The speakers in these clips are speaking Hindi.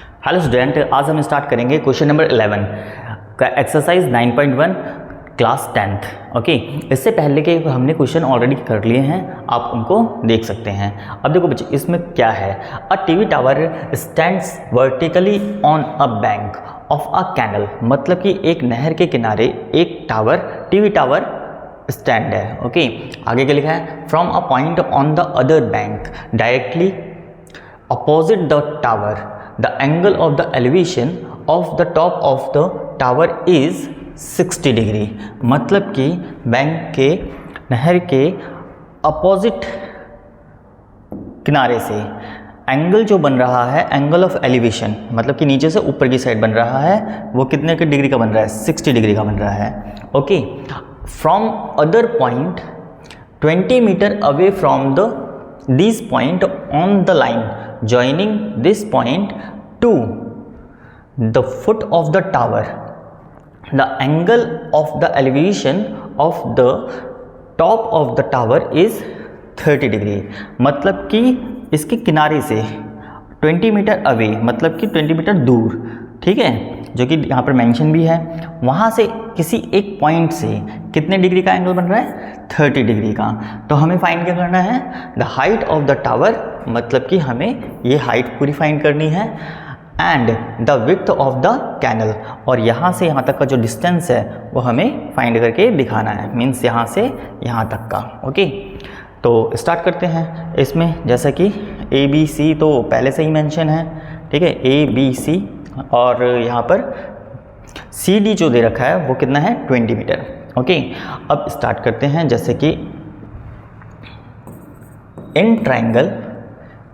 हेलो स्टूडेंट, आज हम स्टार्ट करेंगे क्वेश्चन नंबर 11 का एक्सरसाइज 9.1 क्लास 10th। ओके, इससे पहले के हमने क्वेश्चन ऑलरेडी कर लिए हैं, आप उनको देख सकते हैं। अब देखो बच्चे, इसमें क्या है, a TV tower stands vertically on a bank of a canal, मतलब कि एक नहर के किनारे एक टावर, टीवी टावर स्टैंड है। ओके, आगे क्या लिखा है, from a point on the other bank directly opposite the tower, the angle of the elevation of the top of the tower is 60 degree. मतलब कि बैंक के नहर के अपोजिट किनारे से एंगल जो बन रहा है, एंगल ऑफ एलिवेशन, मतलब कि नीचे से ऊपर की साइड बन रहा है, वो कितने के डिग्री का बन रहा है, 60 डिग्री का बन रहा है। Okay, from other point 20 metre away from the this point on the line joining this point to the foot of the tower, the angle of the elevation of the top of the tower is 30 degree. मतलब कि इसके किनारे से 20 मीटर अवे, मतलब कि 20 मीटर दूर, ठीक है, जो कि यहाँ पर मेंशन भी है, वहाँ से किसी एक पॉइंट से कितने डिग्री का एंगल बन रहा है, 30 डिग्री का। तो हमें फाइंड क्या करना है, the height of the tower, मतलब कि हमें ये हाइट पूरी फाइंड करनी है, and the width of the canal, और यहाँ से यहाँ तक का जो डिस्टेंस है वो हमें फाइंड करके दिखाना है, मीन्स यहाँ से यहाँ तक का। ओके, तो स्टार्ट करते हैं। इसमें जैसा कि ए बी सी तो पहले से ही मेंशन है, ठीक है, ए बी सी, और यहाँ पर सी डी जो दे रखा है वो कितना है, 20 मीटर। ओके, अब स्टार्ट करते हैं। जैसे कि इन ट्राइंगल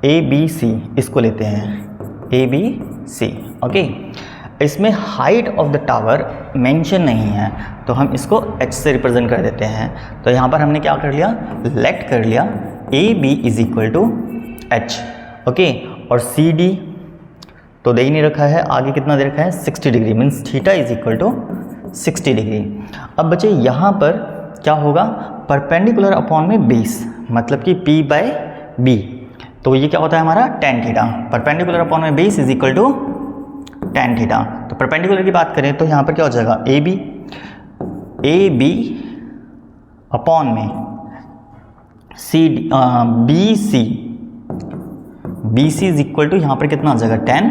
ए बी सी, इसको लेते हैं ए बी सी। ओके, इसमें height of the tower mention नहीं है, तो हम इसको h से रिप्रेजेंट कर देते हैं। तो यहाँ पर हमने क्या कर लिया, लेट कर लिया A B is equal to H. Okay, और सी डी तो दे ही नहीं रखा है, आगे कितना दे रखा है, 60 degree, means theta is equal to 60 degree. अब बच्चे यहाँ पर क्या होगा, परपेंडिकुलर अपॉन में बेस, मतलब कि P बाय बी, तो ये क्या होता है हमारा, tan थीटा। परपेंडिकुलर अपॉन में base is equal to tan theta. तो परपेंडिकुलर की बात करें तो यहाँ पर क्या हो जाएगा, ए बी अपॉन में C B C is equal to यहाँ पर कितना आ जाएगा, tan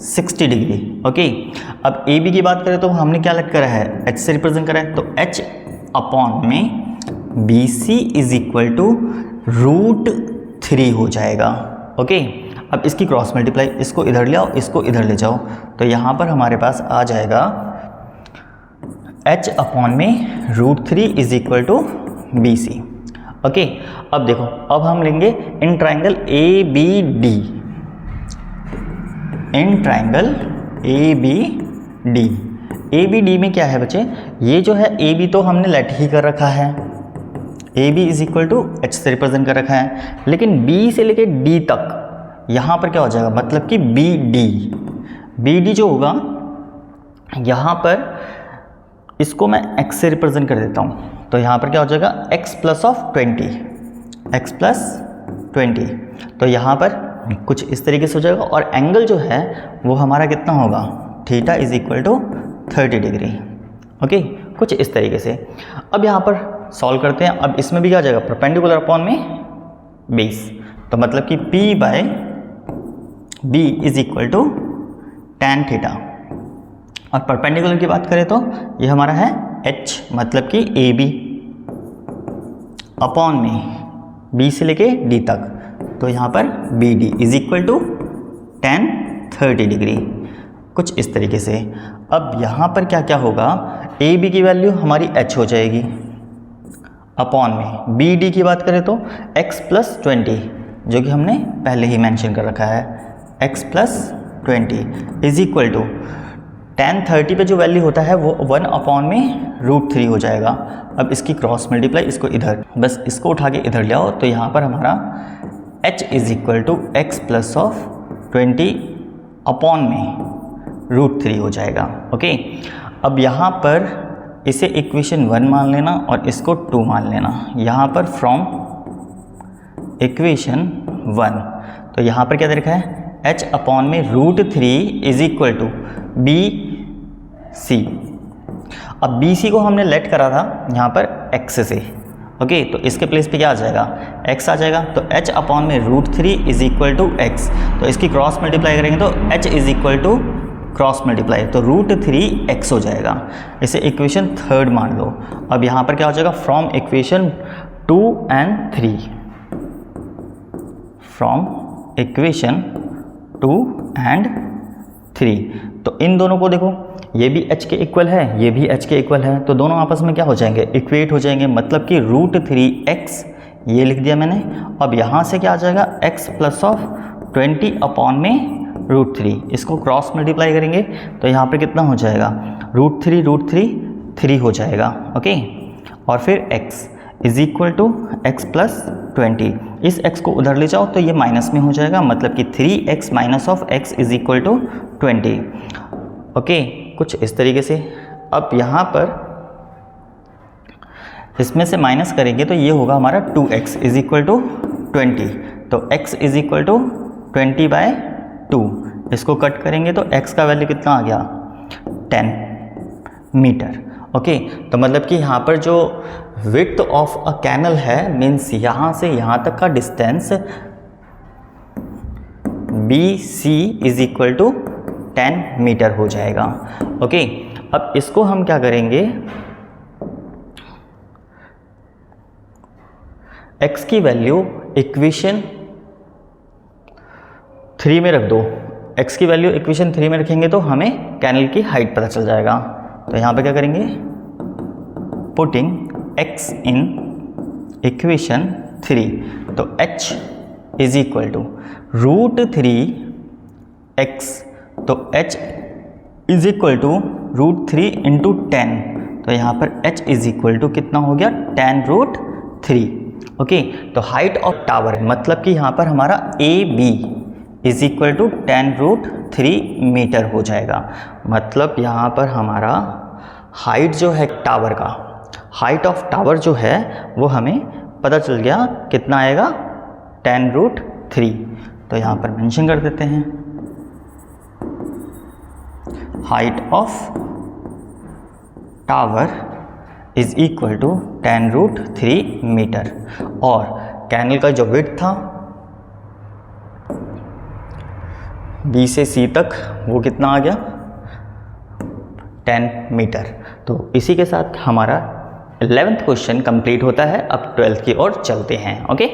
60 डिग्री। ओके, अब ए बी की बात करें तो हमने क्या लेट करा है, h से रिप्रेजेंट करा है, तो h अपॉन में B C is equal to √3 हो जाएगा। ओके, अब इसकी क्रॉस मल्टीप्लाई, इसको इधर ले आओ, इसको इधर ले जाओ, तो यहाँ पर हमारे पास आ जाएगा h अपॉन में √3 is equal to B C. Okay, अब देखो, अब हम लेंगे in triangle A B D, in triangle A B D. A B D में क्या है बच्चे, ये जो है ए बी तो हमने लेट ही कर रखा है, A B is equal to H से रिप्रेजेंट कर रखा है, लेकिन बी से लेके डी तक यहाँ पर क्या हो जाएगा, मतलब कि बी डी जो होगा, यहाँ पर इसको मैं x से रिप्रेजेंट कर देता हूँ, तो यहाँ पर क्या हो जाएगा, x प्लस ऑफ 20, तो यहाँ पर कुछ इस तरीके से हो जाएगा, और एंगल जो है वो हमारा कितना होगा, theta is equal to 30 degree. Okay, कुछ इस तरीके से। अब यहाँ पर सॉल्व करते हैं। अब इसमें भी क्या आ जाएगा, परपेंडिकुलर अपॉन में बेस, तो मतलब कि P by B is equal to tan theta, और परपेंडिकुलर की बात करें तो ये हमारा है h, मतलब कि ए बी अपॉन में b से लेके d तक, तो यहाँ पर B D is equal to tan 30 degree, कुछ इस तरीके से। अब यहाँ पर क्या क्या होगा, ए बी की वैल्यू हमारी h हो जाएगी, अपॉन में बी डी की बात करें तो x प्लस 20, जो कि हमने पहले ही मेंशन कर रखा है, x plus 20 is equal to tan 30 पे जो वैल्यू होता है वो 1 अपॉन में √3 हो जाएगा। अब इसकी क्रॉस मल्टीप्लाई, इसको इधर, बस इसको उठा के इधर ले आओ, तो यहाँ पर हमारा h is equal to x plus of 20 upon में √3 हो जाएगा। ओके, अब यहाँ पर इसे इक्वेशन 1 मान लेना और इसको 2 मान लेना। यहाँ पर फ्रॉम इक्वेशन 1, तो यहाँ पर क्या दे रखा है, h अपॉन में √3 is equal to B C. अब बी सी को हमने लेट करा था यहाँ पर x से, ओके, तो इसके प्लेस पे क्या आ जाएगा, x आ जाएगा। तो h अपॉन में √3 इज इक्वल टू x, तो इसकी क्रॉस मल्टीप्लाई करेंगे तो h is equal to cross multiply, तो √3x हो जाएगा। इसे इक्वेशन 3 मान लो। अब यहाँ पर क्या हो जाएगा, from equation 2 and 3, from equation 2 and 3, तो इन दोनों को देखो, ये भी h के इक्वल है, ये भी h के इक्वल है, तो दोनों आपस में क्या हो जाएंगे, इक्वेट हो जाएंगे, मतलब कि √3x ये लिख दिया मैंने। अब यहाँ से क्या आ जाएगा, x प्लस ऑफ 20 अपॉन में √3, इसको क्रॉस मल्टीप्लाई करेंगे तो यहाँ पे कितना हो जाएगा, √3 3 हो जाएगा, ओके। और फिर x is equal to x plus 20, इस x को उधर ले जाओ तो ये माइनस में हो जाएगा, मतलब कि 3x minus of x is equal to 20, okay, कुछ इस तरीके से। अब यहाँ पर इसमें से माइनस करेंगे तो ये होगा हमारा 2x इज इक्वल टू 20, तो x इज इक्वल टू 20/2, इसको कट करेंगे तो x का वैल्यू कितना आ गया, 10 मीटर, ओके। तो मतलब कि यहाँ पर जो विड्थ ऑफ अ कैनल है, मीन्स यहाँ से यहाँ तक का distance BC is equal to 10 metre हो जाएगा, ओके। अब इसको हम क्या करेंगे, x की वैल्यू इक्वेशन 3 में रख दो, x की वैल्यू इक्वेशन 3 में रखेंगे तो हमें कैनल की हाइट पता चल जाएगा। तो यहाँ पे क्या करेंगे, पुटिंग x इन इक्वेशन 3, तो h is equal to √3x, तो h is equal to √3 into 10, तो यहाँ पर h इज इक्वल टू कितना हो गया, 10√3, ओके। तो हाइट ऑफ टावर, मतलब कि यहाँ पर हमारा AB is equal to 10√3 metre हो जाएगा। मतलब यहाँ पर हमारा हाइट जो है टावर का, हाइट ऑफ टावर जो है वो हमें पता चल गया कितना आएगा, 10√3। तो यहाँ पर मेंशन कर देते हैं, height of tower is equal to 10√3 metre. और कैनल का जो विड्थ था B से C तक, वो कितना आ गया, 10 मीटर। तो इसी के साथ हमारा 11th क्वेश्चन कंप्लीट होता है। अब 12th की ओर चलते हैं, ओके।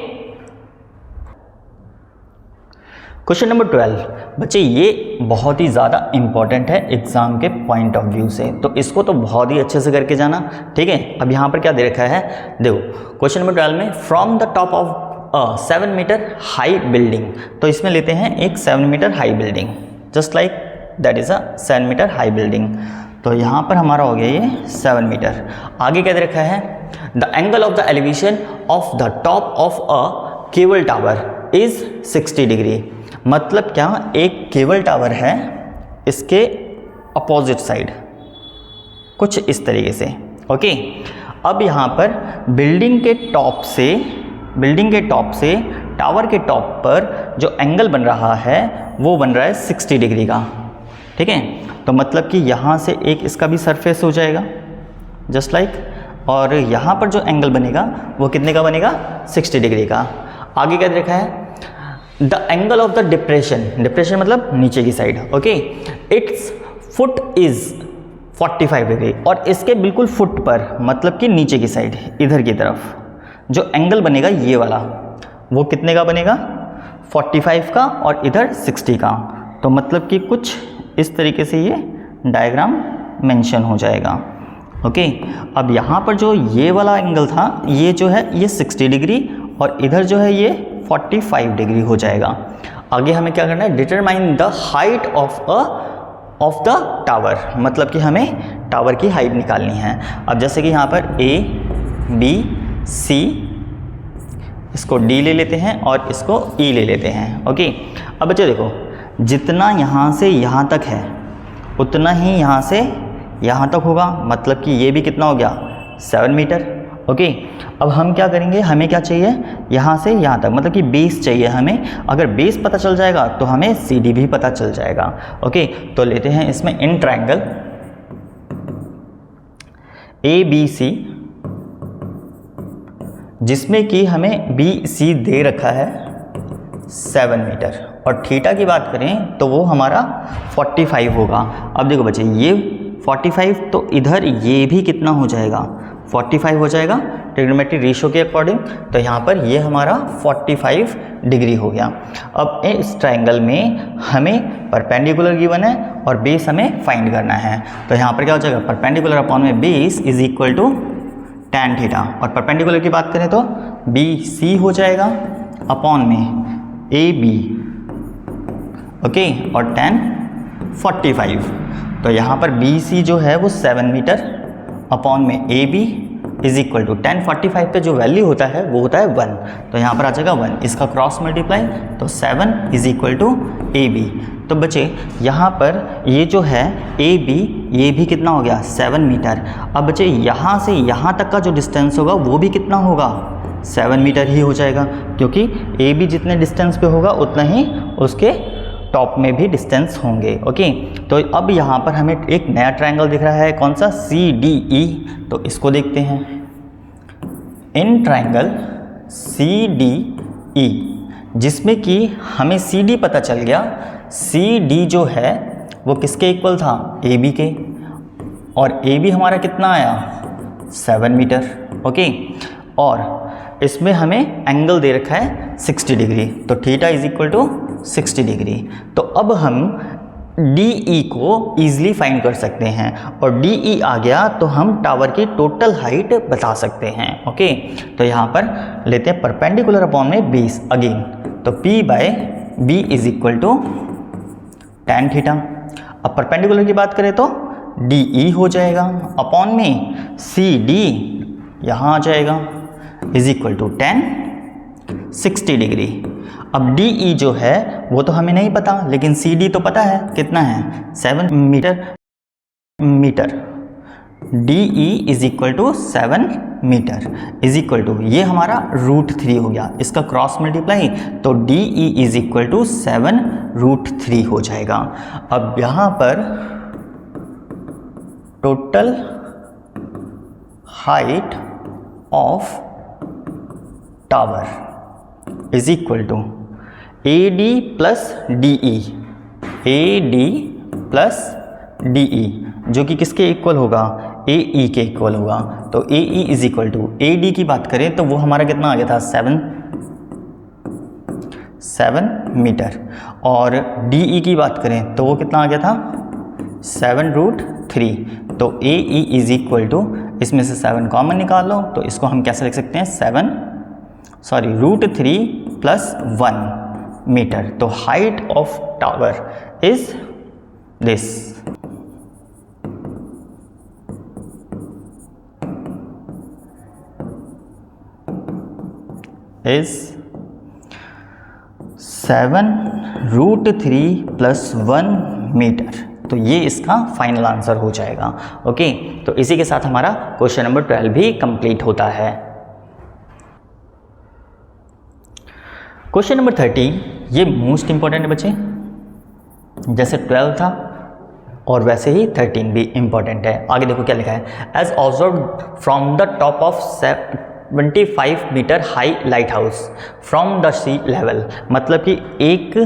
क्वेश्चन नंबर 12 बच्चे, ये बहुत ही ज़्यादा इंपॉर्टेंट है एग्जाम के पॉइंट ऑफ व्यू से, तो इसको तो बहुत ही अच्छे से करके जाना, ठीक है। अब यहाँ पर क्या दे रखा है, देखो क्वेश्चन नंबर 12 में, from the top of 7 metre high building, तो इसमें लेते हैं एक 7 metre high building, just like that is a 7 metre high building. तो यहाँ पर हमारा हो गया ये 7 मीटर। आगे क्या दे रखा है, the angle of the elevation of the top of a cable tower is 60 degree. मतलब क्या, एक केबल टावर है, इसके अपोजिट साइड कुछ इस तरीके से, ओके। अब यहाँ पर बिल्डिंग के टॉप से टावर के टॉप पर जो एंगल बन रहा है वो बन रहा है 60 डिग्री का, ठीक है। तो मतलब कि यहाँ से एक इसका भी सरफेस हो जाएगा जस्ट लाइक, और यहाँ पर जो एंगल बनेगा वो कितने का बनेगा, 60 डिग्री का। आगे क्या देखा है, the angle of the depression मतलब नीचे की side, okay, it's foot is 45 degree, और इसके बिल्कुल फुट पर मतलब कि नीचे की साइड इधर की तरफ जो एंगल बनेगा ये वाला, वो कितने का बनेगा, 45 का, और इधर 60 का। तो मतलब कि कुछ इस तरीके से ये डायग्राम मेंशन हो जाएगा, ओके। अब यहाँ पर जो ये वाला एंगल था, ये जो है ये 60 डिग्री, और इधर जो है ये 45 डिग्री हो जाएगा। आगे हमें क्या करना है, determine the height of the tower, मतलब कि हमें टावर की हाइट निकालनी है। अब जैसे कि यहाँ पर A B C, इसको D ले लेते हैं और इसको E ले लेते हैं, ओके। अब बच्चे देखो, जितना यहाँ से यहाँ तक है उतना ही यहाँ से यहाँ तक होगा, मतलब कि ये भी कितना हो गया, 7 मीटर, ओके। अब हम क्या करेंगे, हमें क्या चाहिए, यहाँ से यहाँ तक, मतलब कि बेस चाहिए हमें। अगर बेस पता चल जाएगा तो हमें CD भी पता चल जाएगा। ओके, तो लेते हैं इसमें इन ट्रायंगल ABC, जिसमें कि हमें BC दे रखा है 7 मीटर, और थीटा की बात करें तो वो हमारा 45 होगा। अब देखो बच्चे, ये 45, तो इधर ये भी कितना हो जाएगा, 45 हो जाएगा ट्रिग्नोमेट्रिक रेशियो के अकॉर्डिंग। तो यहाँ पर ये हमारा 45 डिग्री हो गया। अब इस ट्रायंगल में हमें परपेंडिकुलर गिवन है और बेस हमें फाइंड करना है। तो यहाँ पर क्या हो जाएगा, परपेंडिकुलर अपॉन में base is equal to tan theta, और परपेंडिकुलर की बात करें तो BC हो जाएगा अपॉन में AB, ओके, और tan 45। तो यहाँ पर BC जो है वो 7 मीटर अपॉन में AB is equal to tan 45 पे जो वैल्यू होता है वो होता है 1, तो यहाँ पर आ जाएगा 1, इसका क्रॉस मल्टीप्लाई, तो 7 इज इक्वल टू AB। तो बच्चे यहाँ पर ये जो है AB, ये भी कितना हो गया, 7 मीटर। अब बच्चे यहाँ से यहाँ तक का जो डिस्टेंस होगा वो भी कितना होगा, 7 मीटर ही हो जाएगा, क्योंकि AB जितने डिस्टेंस पे होगा उतना ही उसके टॉप में भी डिस्टेंस होंगे। ओके, तो अब यहाँ पर हमें एक नया ट्रायंगल दिख रहा है, कौन सा, CDE। तो इसको देखते हैं। इन ट्रायंगल CDE, जिसमें कि हमें CD पता चल गया, CD जो है वो किसके इक्वल था, AB के, और AB हमारा कितना आया, 7 मीटर। ओके, और इसमें हमें एंगल दे रखा है 60 डिग्री, तो theta is equal to 60 degree. तो अब हम DE को ईजिली फाइंड कर सकते हैं, और DE आ गया तो हम टावर की टोटल हाइट बता सकते हैं। ओके, तो यहाँ पर लेते हैं परपेंडिकुलर अपॉन में बेस अगेन, तो P by B is equal to tan theta. अब परपेंडिकुलर की बात करें तो DE हो जाएगा अपॉन में CD यहाँ आ जाएगा is equal to tan 60 degree. अब DE जो है वो तो हमें नहीं पता, लेकिन CD तो पता है, कितना है, 7 metre. DE is equal to 7 metre is equal to, ये हमारा √3 हो गया, इसका क्रॉस मल्टीप्लाई, तो DE इज इक्वल टू 7 √3 हो जाएगा। अब यहाँ पर total height of tower is equal to AD plus DE, AD plus DE, जो कि किसके इक्वल होगा, AE के इक्वल होगा। तो AE is equal to, AD की बात करें तो वो हमारा कितना आ गया था, 7 मीटर, और DE की बात करें तो वो कितना आ गया था, 7 √3। तो AE इज इक्वल टू, इसमें से 7 कॉमन निकाल लो, तो इसको हम कैसे लिख सकते हैं, √3 प्लस 1 मीटर। तो height of tower is this, is 7 √3 plus 1 metre. तो ये इसका फाइनल आंसर हो जाएगा। ओके, तो इसी के साथ हमारा क्वेश्चन नंबर 12 भी कंप्लीट होता है। क्वेश्चन नंबर 13, ये मोस्ट इंपॉर्टेंट है बच्चे, जैसे 12 था और वैसे ही 13 भी इंपॉर्टेंट है। आगे देखो क्या लिखा है, as observe from the top of 25 metre high lighthouse from the sea level, मतलब कि एक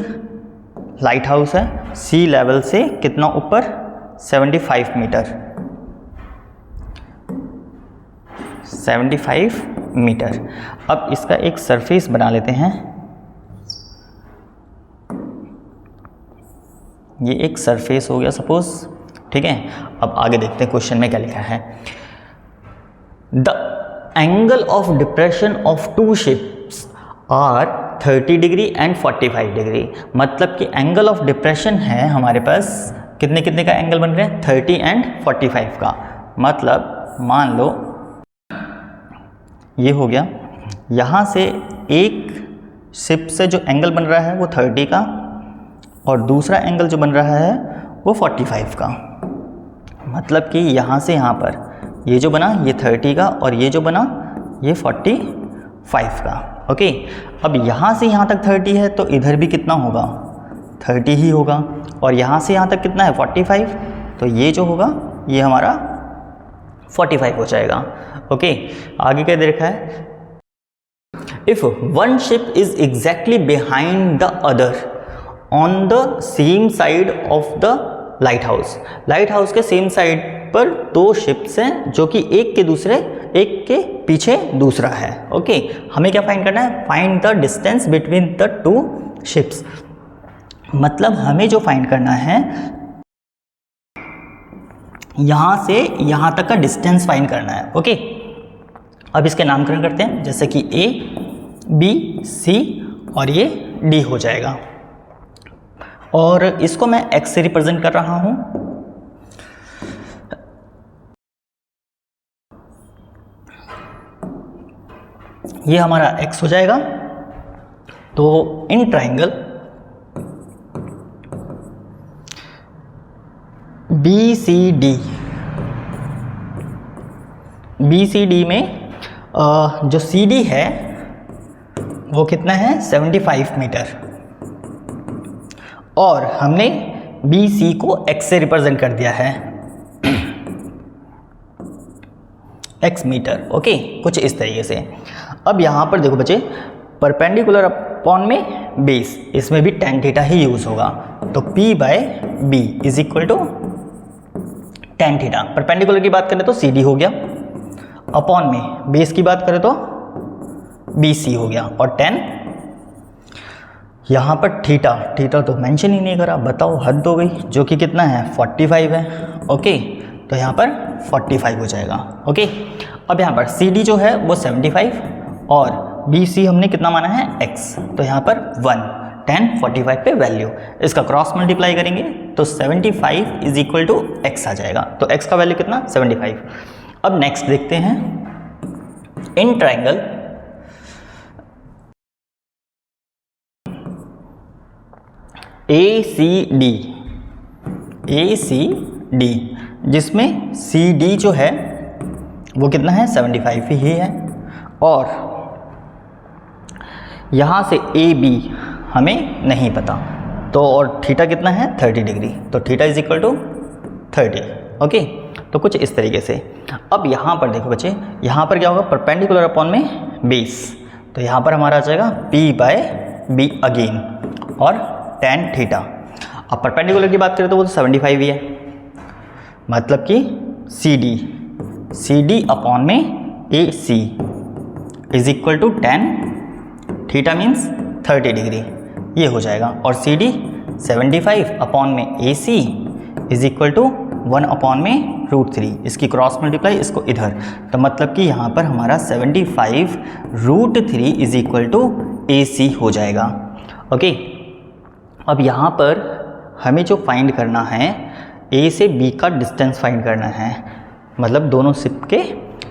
लाइट हाउस है सी लेवल से कितना ऊपर, 75 मीटर, 75 मीटर। अब इसका एक सरफेस बना लेते हैं, ये एक सरफेस हो गया सपोज, ठीक है। अब आगे देखते हैं क्वेश्चन में क्या लिखा है, the angle of depression of two ships are 30 degree and 45 degree, मतलब कि एंगल ऑफ डिप्रेशन है हमारे पास, कितने कितने का एंगल बन रहे हैं, 30 एंड 45 का। मतलब मान लो ये हो गया, यहाँ से एक शिप से जो एंगल बन रहा है वो 30 का, और दूसरा एंगल जो बन रहा है वो 45 का। मतलब कि यहाँ से यहाँ पर ये जो बना ये 30 का और ये जो बना ये 45 का। ओके, अब यहाँ से यहाँ तक 30 है तो इधर भी कितना होगा, 30 ही होगा। और यहाँ से यहाँ तक कितना है, 45, तो ये जो होगा ये हमारा 45 हो जाएगा। ओके, आगे क्या दे रखा है, if one ship is exactly behind the other on the same side of the light house. Light house के सेम साइड पर दो शिप्स हैं जो कि एक के पीछे दूसरा है। ओके, हमें क्या फाइंड करना है, find the distance between the two ships. मतलब हमें जो फाइंड करना है, यहाँ से यहाँ तक का डिस्टेंस फाइंड करना है। ओके, अब इसके नामकरण करते हैं, जैसे कि A, B, C और ये D हो जाएगा। और इसको मैं X से रिप्रेजेंट कर रहा हूँ। ये हमारा X हो जाएगा। तो इन ट्राइंगल BCD में जो CD है वो कितना है, 75 मीटर। और हमने BC को X से रिप्रेजेंट कर दिया है, X मीटर। ओके, कुछ इस तरीके से। अब यहाँ पर देखो बच्चे, परपेंडिकुलर अपॉन में बेस, इसमें भी tan थीटा ही यूज़ होगा। तो P/B is equal to tan theta. Perpendicular की बात करें तो CD हो गया, अपॉन में बेस की बात करें तो BC हो गया, और tan यहाँ पर थीटा तो मेंशन ही नहीं करा, बताओ हद हो गई, जो कि कितना है, 45 है। ओके, तो यहाँ पर 45 हो जाएगा। ओके, अब यहाँ पर CD जो है वो 75 और BC हमने कितना माना है, X, तो यहाँ पर 1 tan 45 पे वैल्यू, इसका क्रॉस मल्टीप्लाई करेंगे तो 75 इज इक्वल टू X आ जाएगा। तो X का वैल्यू कितना, 75। अब नेक्स्ट देखते हैं, इन ट्राइंगल ACD, जिसमें CD जो है वो कितना है, 75 ही है। और यहाँ से AB हमें नहीं पता, तो और थीटा कितना है, 30 डिग्री, तो theta is equal to 30। Okay, तो कुछ इस तरीके से। अब यहाँ पर देखो बच्चे, यहाँ पर क्या होगा, परपेंडिकुलर अपॉन में बेस, तो यहाँ पर हमारा आ जाएगा P/B अगेन और tan थीटा। अब परपेंडिकुलर की बात करें तो वो तो 75 ही है, मतलब कि CD अपॉन में AC is equal to tan theta means 30 degree, ये हो जाएगा। और CD 75 अपॉन में AC is equal to 1 upon में √3, इसकी क्रॉस मल्टीप्लाई इसको इधर, तो मतलब कि यहाँ पर हमारा 75 √3 इज इक्वल टू AC हो जाएगा। ओके, अब यहाँ पर हमें जो फाइंड करना है, A से B का डिस्टेंस फाइंड करना है, मतलब दोनों शिप के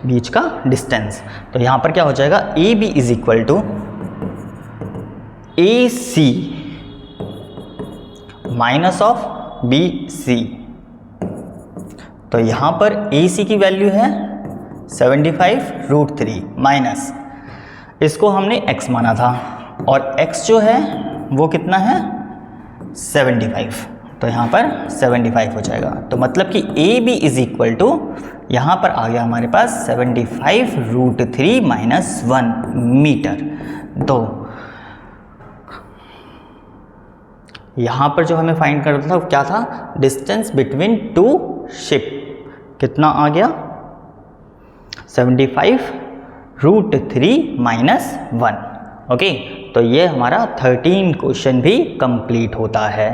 बीच का डिस्टेंस। तो यहाँ पर क्या हो जाएगा, AB is equal to AC minus of BC। तो यहाँ पर AC की वैल्यू है 75 √3 माइनस, इसको हमने X माना था, और X जो है वो कितना है, 75, तो यहाँ पर 75 हो जाएगा। तो मतलब कि AB इज इक्वल टू, यहाँ पर आ गया हमारे पास 75 √3 माइनस 1 मीटर। तो यहाँ पर जो हमें फाइंड करना था क्या था, डिस्टेंस बिटवीन टू शिप, कितना आ गया, 75 √3 माइनस 1। ओके, तो ये हमारा 13 क्वेश्चन भी कंप्लीट होता है।